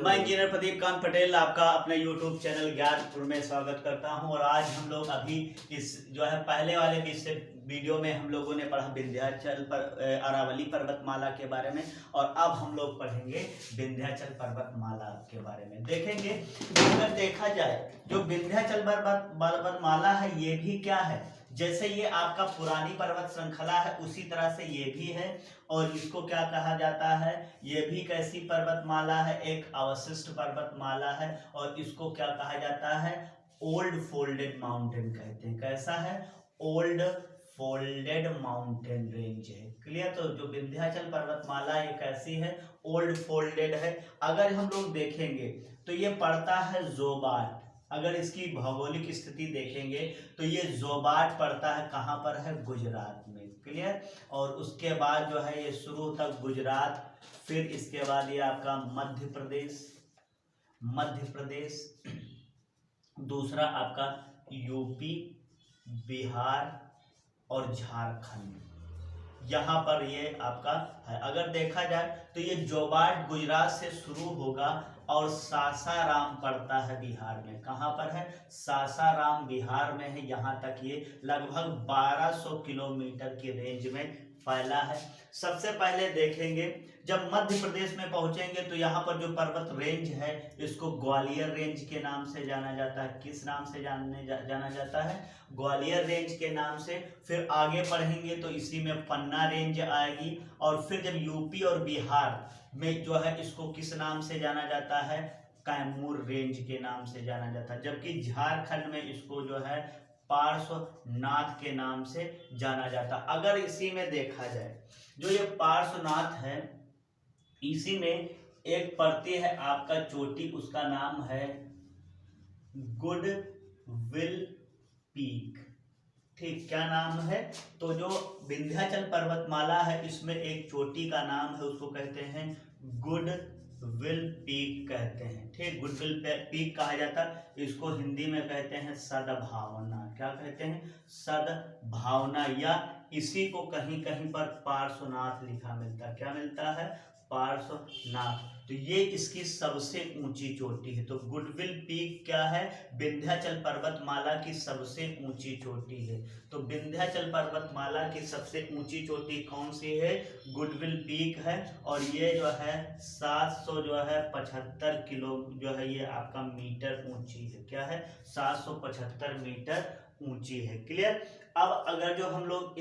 मैं इंजीनियर प्रदीप कांत पटेल आपका अपने YouTube चैनल ज्ञानपुर में स्वागत करता हूं। और आज हम लोग अभी इस जो है पहले वाले वीडियो में हम लोगों ने पढ़ा विंध्याचल पर अरावली पर्वतमाला के बारे में, और अब हम लोग पढ़ेंगे विंध्याचल पर्वतमाला के बारे में। देखेंगे अगर देखा जाए जो विंध्याचल पर्वतमाला है ये भी क्या है, जैसे ये आपका पुरानी पर्वत श्रृंखला है उसी तरह से ये भी है। और इसको क्या कहा जाता है, ये भी कैसी पर्वतमाला है, एक अवशिष्ट पर्वतमाला है। और इसको क्या कहा जाता है, ओल्ड फोल्डेड माउंटेन कहते हैं। कैसा है, ओल्ड फोल्डेड माउंटेन रेंज है। क्लियर। तो जो विंध्याचल पर्वतमाला ये कैसी है, ओल्ड फोल्डेड है। अगर हम लोग देखेंगे तो ये पड़ता है जोबाट। अगर इसकी भौगोलिक स्थिति देखेंगे तो ये जोबाट पड़ता है, कहाँ पर है, गुजरात में। क्लियर। और उसके बाद जो है ये शुरू तक गुजरात, फिर इसके बाद ये आपका मध्य प्रदेश, दूसरा आपका यूपी, बिहार और झारखंड, यहाँ पर ये आपका है। अगर देखा जाए तो ये जोबाट गुजरात से शुरू होगा और सासाराम पड़ता है बिहार में। कहाँ पर है, सासाराम बिहार में है। यहाँ तक ये लगभग 1200 किलोमीटर की रेंज में फैला है। सबसे पहले देखेंगे जब मध्य प्रदेश में पहुंचेंगे तो यहाँ पर जो पर्वत रेंज है इसको ग्वालियर रेंज के नाम से जाना जाता है। किस नाम से जाना जाता है, ग्वालियर रेंज के नाम से। फिर आगे बढ़ेंगे तो इसी में पन्ना रेंज आएगी। और फिर जब यूपी और बिहार में जो है इसको किस नाम से जाना जाता है, कैमूर रेंज के नाम से जाना जाता है। जबकि झारखंड में इसको जो है पार्श्वनाथ के नाम से जाना जाता। अगर इसी में देखा जाए जो ये पार्श्वनाथ है, इसी में एक पड़ती है आपका चोटी, उसका नाम है गुडविल पीक। ठीक, क्या नाम है, तो जो विंध्याचल पर्वतमाला है इसमें एक चोटी का नाम है, उसको कहते हैं गुडविल पीक कहते हैं। ठीक, गुडविल पीक कहा जाता है। इसको हिंदी में कहते हैं सद्भावना। क्या कहते हैं, सद्भावना, या इसी को कहीं कहीं पर पार्श्वनाथ लिखा मिलता है। क्या मिलता है, पार्श्वनाथ। तो ये इसकी सबसे ऊंची चोटी है। तो गुडविल पीक क्या है, विंध्याचल पर्वतमाला की सबसे ऊंची चोटी है। तो विंध्याचल पर्वतमाला की सबसे ऊंची चोटी कौन सी है, गुडविल पीक है। और ये जो है 775 किलो जो है ये आपका मीटर ऊंची है। क्या है, 775 मीटर ऊंची है। क्लियर। अब अगर जो हम लोग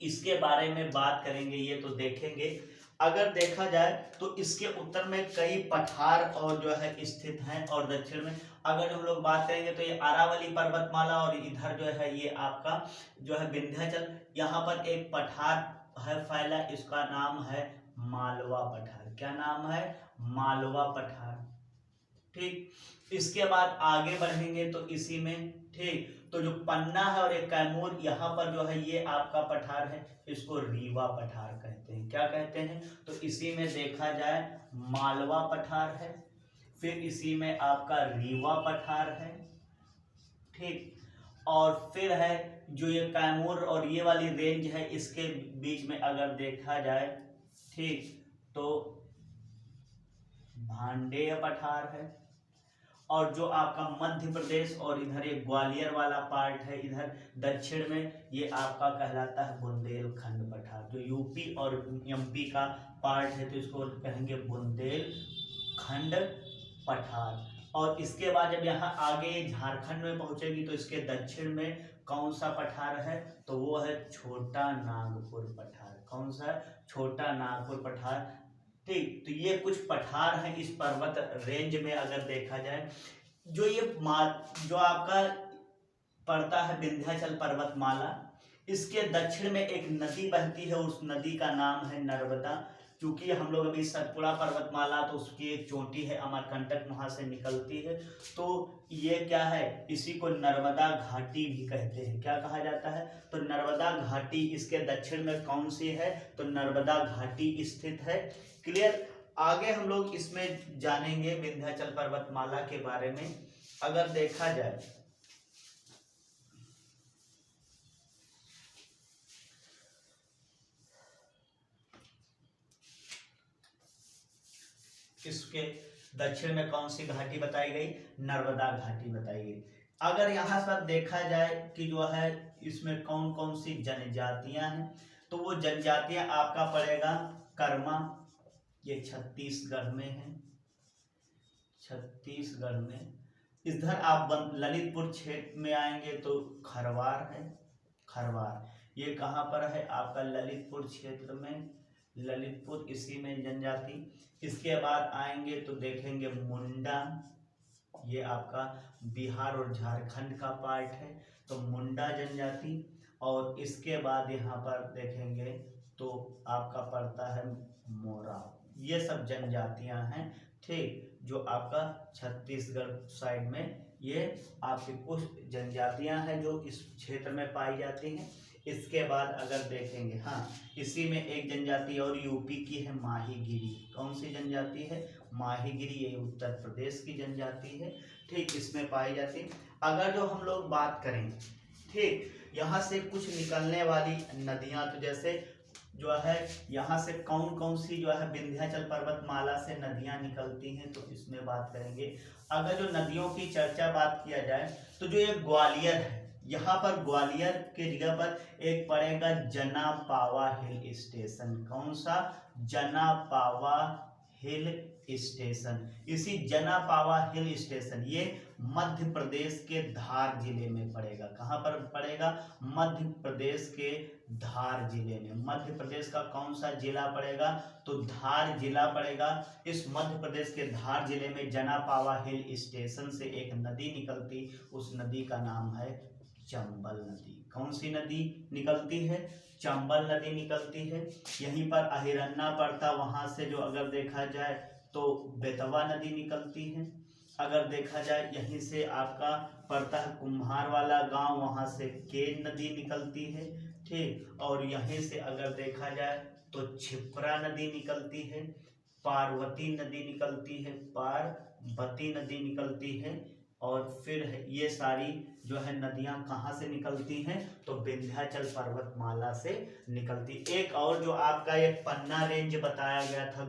इसके बारे में बात करेंगे, ये तो देखेंगे अगर देखा जाए तो इसके उत्तर में कई पठार और जो है स्थित हैं, और दक्षिण में अगर हम लोग बात करेंगे तो ये अरावली पर्वतमाला, और इधर जो है ये आपका जो है विंध्याचल। यहाँ पर एक पठार है फैला, इसका नाम है मालवा पठार। क्या नाम है, मालवा पठार। ठीक, इसके बाद आगे बढ़ेंगे तो इसी में, ठीक, तो जो पन्ना है और एक कैमूर, यहाँ पर जो है ये आपका पठार है, इसको रीवा पठार कहते हैं। क्या कहते हैं, तो इसी में देखा जाए मालवा पठार है, फिर इसी में आपका रीवा पठार है। ठीक, और फिर है जो ये कैमूर और ये वाली रेंज है, इसके बीच में अगर देखा जाए, ठीक, तो भांडेय पठार है। और जो आपका मध्य प्रदेश और इधर ये ग्वालियर वाला पार्ट है, इधर दक्षिण में ये आपका कहलाता है बुंदेलखंड पठार। जो यूपी और एमपी का पार्ट है तो इसको कहेंगे बुंदेलखंड पठार। और इसके बाद जब यहाँ आगे झारखंड में पहुंचेगी तो इसके दक्षिण में कौन सा पठार है, तो वो है छोटा नागपुर पठार। कौन सा, छोटा नागपुर पठार। ठीक, तो ये कुछ पठार हैं इस पर्वत रेंज में। अगर देखा जाए जो ये जो आपका पड़ता है विंध्याचल पर्वतमाला, इसके दक्षिण में एक नदी बहती है, उस नदी का नाम है नर्मदा। क्योंकि हम लोग अभी सतपुड़ा पर्वतमाला, तो उसकी एक चोटी है अमरकंटक, वहां से निकलती है। तो ये क्या है, इसी को नर्मदा घाटी भी कहते हैं। क्या कहा जाता है, तो नर्मदा घाटी इसके दक्षिण में कौन सी है, तो नर्मदा घाटी स्थित है। क्लियर। आगे हम लोग इसमें जानेंगे विंध्याचल पर्वतमाला के बारे में। अगर देखा जाए इसके दक्षिण में कौन सी घाटी बताई गई? नर्मदा घाटी बताई गई। अगर यहाँ पर देखा जाए कि जो है इसमें कौन कौन सी जनजातियां हैं, तो वो जनजातियां आपका पड़ेगा कर्मा, ये छत्तीसगढ़ में है, छत्तीसगढ़ में। इधर आप ललितपुर क्षेत्र में आएंगे तो खरवार है, खरवार ये कहाँ पर है? आपका ललितपुर क्षेत्र में, ललितपुर, इसी में जनजाति। इसके बाद आएंगे तो देखेंगे मुंडा, ये आपका बिहार और झारखंड का पार्ट है, तो मुंडा जनजाति। और इसके बाद यहाँ पर देखेंगे तो आपका पड़ता है मोरा। ये सब जनजातियां हैं, ठीक, जो आपका छत्तीसगढ़ साइड में ये आपकी कुछ जनजातियां हैं जो इस क्षेत्र में पाई जाती हैं। इसके बाद अगर देखेंगे, हाँ, इसी में एक जनजाति और यूपी की है, माहीगिरी। कौन सी जनजाति है? माहीगिरी, ये उत्तर प्रदेश की जनजाति है, ठीक, इसमें पाई जाती है। अगर जो हम लोग बात करें, ठीक, यहाँ से कुछ निकलने वाली नदियाँ, तो जैसे जो है यहाँ से कौन कौन सी जो है विंध्याचल पर्वतमाला से नदियाँ निकलती हैं, तो इसमें बात करेंगे। अगर जो नदियों की चर्चा बात किया जाए तो जो ये ग्वालियर है, यहाँ पर ग्वालियर के जगह पर एक पड़ेगा जना पावा हिल स्टेशन। कौन सा? जना पावा हिल स्टेशन। इसी जना पावा हिल स्टेशन ये मध्य प्रदेश के धार जिले में पड़ेगा। कहाँ पर पड़ेगा? मध्य प्रदेश के धार जिले में। मध्य प्रदेश का कौन सा जिला पड़ेगा? तो धार जिला पड़ेगा। इस मध्य प्रदेश के धार जिले में जना पावा हिल स्टेशन से एक नदी निकलती, उस नदी का नाम है चंबल नदी। कौन सी नदी निकलती है? चंबल नदी निकलती है। यहीं पर अहिरन्ना पड़ता, वहां से जो अगर देखा जाए तो बेतवा नदी निकलती है। अगर देखा जाए यहीं से आपका पड़ता है कुम्हार वाला गांव, वहां से केन नदी निकलती है, ठीक। और यहीं से अगर देखा जाए तो छिप्रा नदी निकलती है, पार्वती नदी निकलती है, पार्वती नदी निकलती है। और फिर ये सारी जो है नदियां कहाँ से निकलती हैं? तो विंध्याचल पर्वतमाला से निकलती। एक और जो आपका एक पन्ना रेंज बताया गया था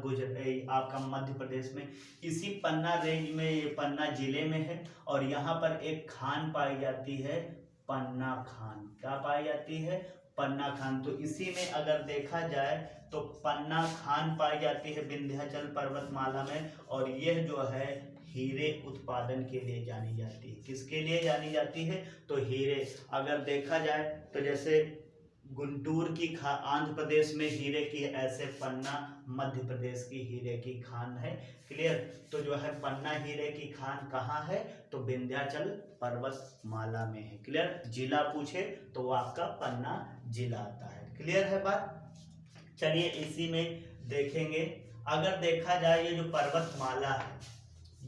आपका मध्य प्रदेश में, इसी पन्ना रेंज में, ये पन्ना जिले में है, और यहाँ पर एक खान पाई जाती है, पन्ना खान। क्या पाई जाती है? पन्ना खान। तो इसी में अगर देखा जाए तो पन्ना खान पाई जाती है विंध्याचल पर्वतमाला में, और यह जो है हीरे उत्पादन के लिए जानी जाती है। किसके लिए जानी जाती है? तो हीरे। अगर देखा जाए तो जैसे गुंटूर की खान आंध्र प्रदेश में हीरे की, ऐसे पन्ना मध्य प्रदेश की हीरे की खान है। क्लियर? तो जो है पन्ना हीरे की खान कहाँ है? तो विंध्याचल पर्वतमाला में है। क्लियर? जिला पूछे तो वो आपका पन्ना जिला आता है। क्लियर है बात? चलिए इसी में देखेंगे। अगर देखा जाए ये जो पर्वतमाला है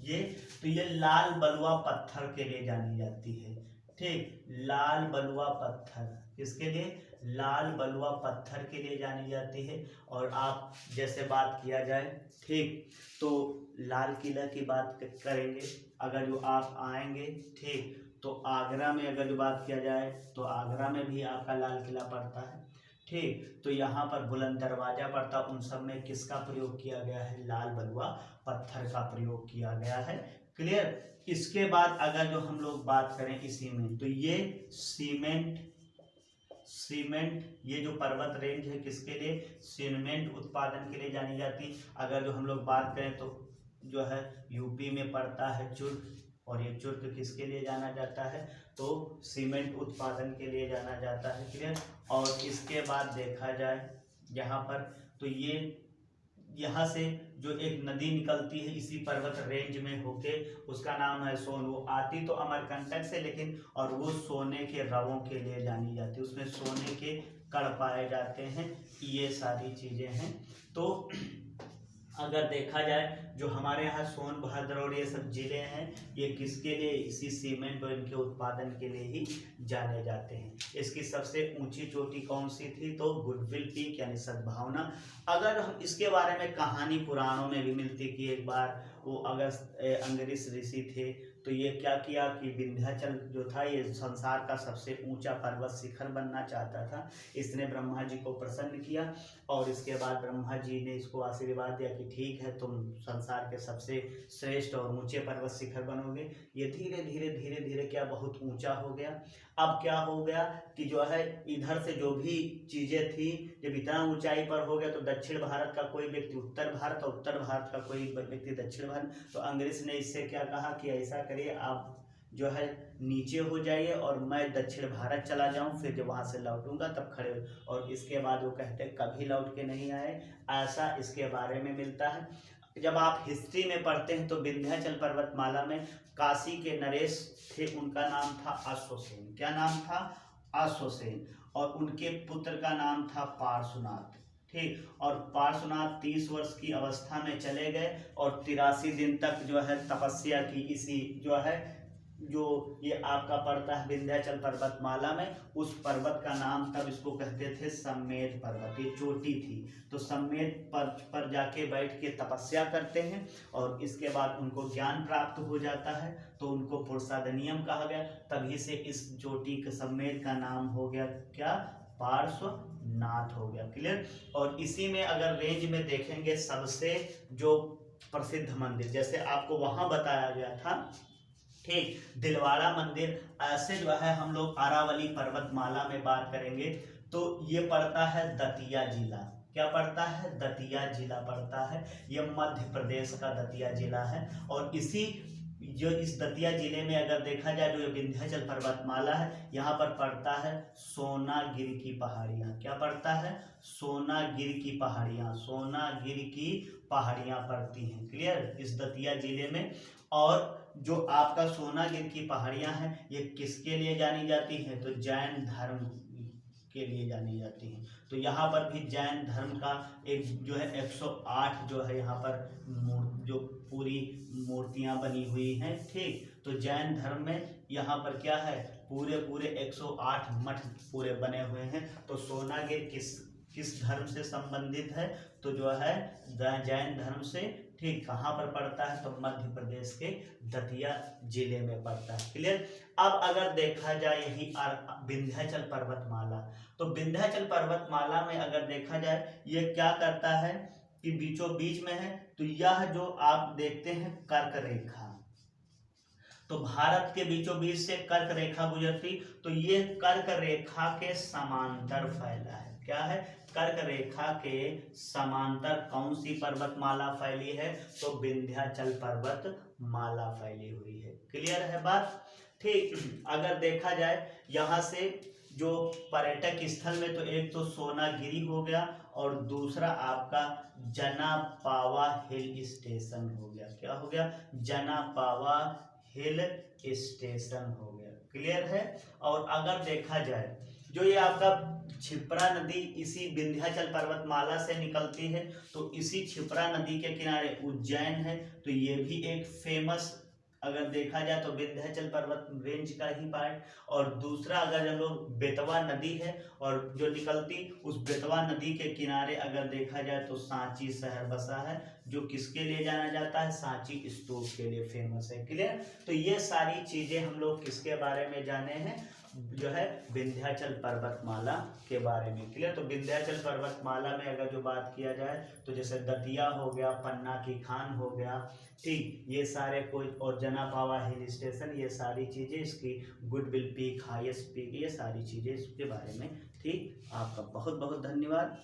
ये लाल बलुआ पत्थर के लिए जानी जाती है, ठीक। लाल बलुआ पत्थर किसके लिए? लाल बलुआ पत्थर के लिए जानी जाती है। और आप जैसे बात किया जाए, ठीक, तो लाल किला की बात करेंगे। अगर जो आप आएंगे, ठीक, तो आगरा में अगर जो बात किया जाए तो आगरा में भी आपका लाल किला पड़ता है, ठीक। तो यहाँ पर बुलंद दरवाजा पड़ता, उन सब में किसका प्रयोग किया गया है? लाल बलुआ पत्थर का प्रयोग किया गया है। क्लियर? इसके बाद अगर जो हम लोग बात करें इसी में, तो ये सीमेंट ये जो पर्वत रेंज है किसके लिए? सीमेंट उत्पादन के लिए जानी जाती। अगर जो हम लोग बात करें तो जो है यूपी में पड़ता है चुर्क, और ये चुर्क किसके लिए जाना जाता है? तो सीमेंट उत्पादन के लिए जाना जाता है। क्लियर? और इसके बाद देखा जाए यहाँ पर, तो ये यहाँ से जो एक नदी निकलती है इसी पर्वत रेंज में होके, उसका नाम है सोन। वो आती तो अमरकंटक से, लेकिन और वो सोने के रवों के लिए जानी जाती है, उसमें सोने के कण पाए जाते हैं। ये सारी चीजें हैं। तो अगर देखा जाए जो हमारे यहाँ सोनभद्र और ये सब जिले हैं, ये किसके लिए? इसी सीमेंट और इनके उत्पादन के लिए ही जाने जाते हैं। इसकी सबसे ऊंची चोटी कौन सी थी? तो गुडविल पीक यानी सद्भावना। अगर हम इसके बारे में कहानी पुराणों में भी मिलती कि एक बार वो अंगरीष ऋषि थे, तो ये क्या किया कि विंध्याचल जो था ये संसार का सबसे ऊंचा पर्वत शिखर बनना चाहता था। इसने ब्रह्मा जी को प्रसन्न किया और इसके बाद ब्रह्मा जी ने इसको आशीर्वाद दिया कि ठीक है, तुम संसार के सबसे श्रेष्ठ और ऊंचे पर्वत शिखर बनोगे। ये धीरे धीरे धीरे धीरे क्या बहुत ऊंचा हो गया। अब क्या हो गया कि जो है इधर से जो भी चीजें थी, जब इतना ऊंचाई पर हो गया तो दक्षिण भारत का कोई व्यक्ति उत्तर भारत और उत्तर भारत का कोई व्यक्ति दक्षिण भारत, तो अंग्रेज ने इससे क्या कहा कि ऐसा करिए, आप जो है नीचे हो जाइए और मैं दक्षिण भारत चला जाऊं, फिर जब वहां से लौटूंगा तब खड़े हो। और इसके बाद वो कहते कभी लौट के नहीं आए, ऐसा इसके बारे में मिलता है। जब आप हिस्ट्री में पढ़ते हैं तो विंध्याचल पर्वतमाला में काशी के नरेश थे, उनका नाम था अश्वसेन। क्या नाम था? अश्वसेन। और उनके पुत्र का नाम था पार्श्वनाथ। ठीक, और पार्श्वनाथ 30 वर्ष की अवस्था में चले गए और 83 दिन तक जो है तपस्या की। इसी जो है जो ये आपका पड़ता है विंध्याचल पर्वतमाला में, उस पर्वत का नाम तब इसको कहते थे सम्मेद पर्वत। ये चोटी थी, तो सम्मेद पर जाके बैठ के तपस्या करते हैं और इसके बाद उनको ज्ञान प्राप्त हो जाता है, तो उनको पुरुषादनियम कहा गया। तभी से इस चोटी के सम्मेद का नाम हो गया क्या? पार्श्वनाथ हो गया। क्लियर। और इसी में अगर रेंज में देखेंगे सबसे जो प्रसिद्ध मंदिर, जैसे आपको वहां बताया गया था, ठीक, दिलवाड़ा मंदिर, ऐसे जो है हम लोग अरावली पर्वतमाला में बात करेंगे तो ये पड़ता है दतिया जिला। क्या पड़ता है? दतिया जिला पड़ता है। ये मध्य प्रदेश का दतिया जिला है। और इस दतिया जिले में अगर देखा जाए जो विंध्याचल पर्वतमाला है, यहाँ पर पड़ता है सोनागिर की पहाड़ियाँ। क्या पड़ता है? सोनागिर की पहाड़ियाँ। सोनागिर की पहाड़ियाँ पड़ती हैं। क्लियर, इस दतिया जिले में। और जो आपका सोनागिर की पहाड़ियाँ हैं, ये किसके लिए जानी जाती हैं? तो जैन धर्म के लिए जानी जाती हैं। तो यहाँ पर भी जैन धर्म का एक जो है 108 जो है यहाँ पर जो पूरी मूर्तियाँ बनी हुई हैं। ठीक, तो जैन धर्म में यहाँ पर क्या है, पूरे 108 मठ पूरे बने हुए हैं। तो सोनागिर किस धर्म से संबंधित है? तो जो है जैन धर्म से। ठीक, कहाँ पर पड़ता है? तो मध्य प्रदेश के दतिया जिले में पड़ता है। क्लियर। अब अगर देखा जाए यही विंध्याचल पर्वतमाला, तो विंध्याचल पर्वतमाला में अगर देखा जाए ये क्या करता है कि बीचों बीच में है, तो यह जो आप देखते हैं कर्क रेखा, तो भारत के बीचों बीच से कर्क रेखा गुजरती, तो ये कर्क रेखा के समांतर फैला है। क्या है? कर्क रेखा के समांतर कौन सी पर्वतमाला फैली है? तो विंध्याचल पर्वतमाला फैली हुई है। क्लियर है बात? ठीक, अगर देखा जाए यहाँ से जो पर्यटक स्थल में, तो एक तो सोनागिरी हो गया और दूसरा आपका जनापावा हिल स्टेशन हो गया। क्या हो गया? जनापावा हिल स्टेशन हो गया। क्लियर है। और अगर देखा जाए जो ये आपका क्षिप्रा नदी इसी विंध्याचल पर्वतमाला से निकलती है, तो इसी क्षिप्रा नदी के किनारे उज्जैन है, तो ये भी एक फेमस अगर देखा जाए तो विंध्याचल पर्वत रेंज का ही पार्ट। और दूसरा अगर हम लोग बेतवा नदी है और जो निकलती उस बेतवा नदी के किनारे अगर देखा जाए तो सांची शहर बसा है, जो किसके लिए जाना जाता है? सांची स्तूप के लिए फेमस है। क्लियर। तो ये सारी चीजें हम लोग किसके बारे में जाने हैं? जो है विंध्याचल पर्वतमाला के बारे में। क्लियर। तो विंध्याचल पर्वतमाला में अगर जो बात किया जाए तो जैसे दतिया हो गया, पन्ना की खान हो गया, ठीक, ये सारे कोई, और जनापावा हिल स्टेशन, ये सारी चीजें, इसकी गुडविल पीक, हाईएस्ट पीक, ये सारी चीजें इसके बारे में। ठीक, आपका बहुत बहुत धन्यवाद।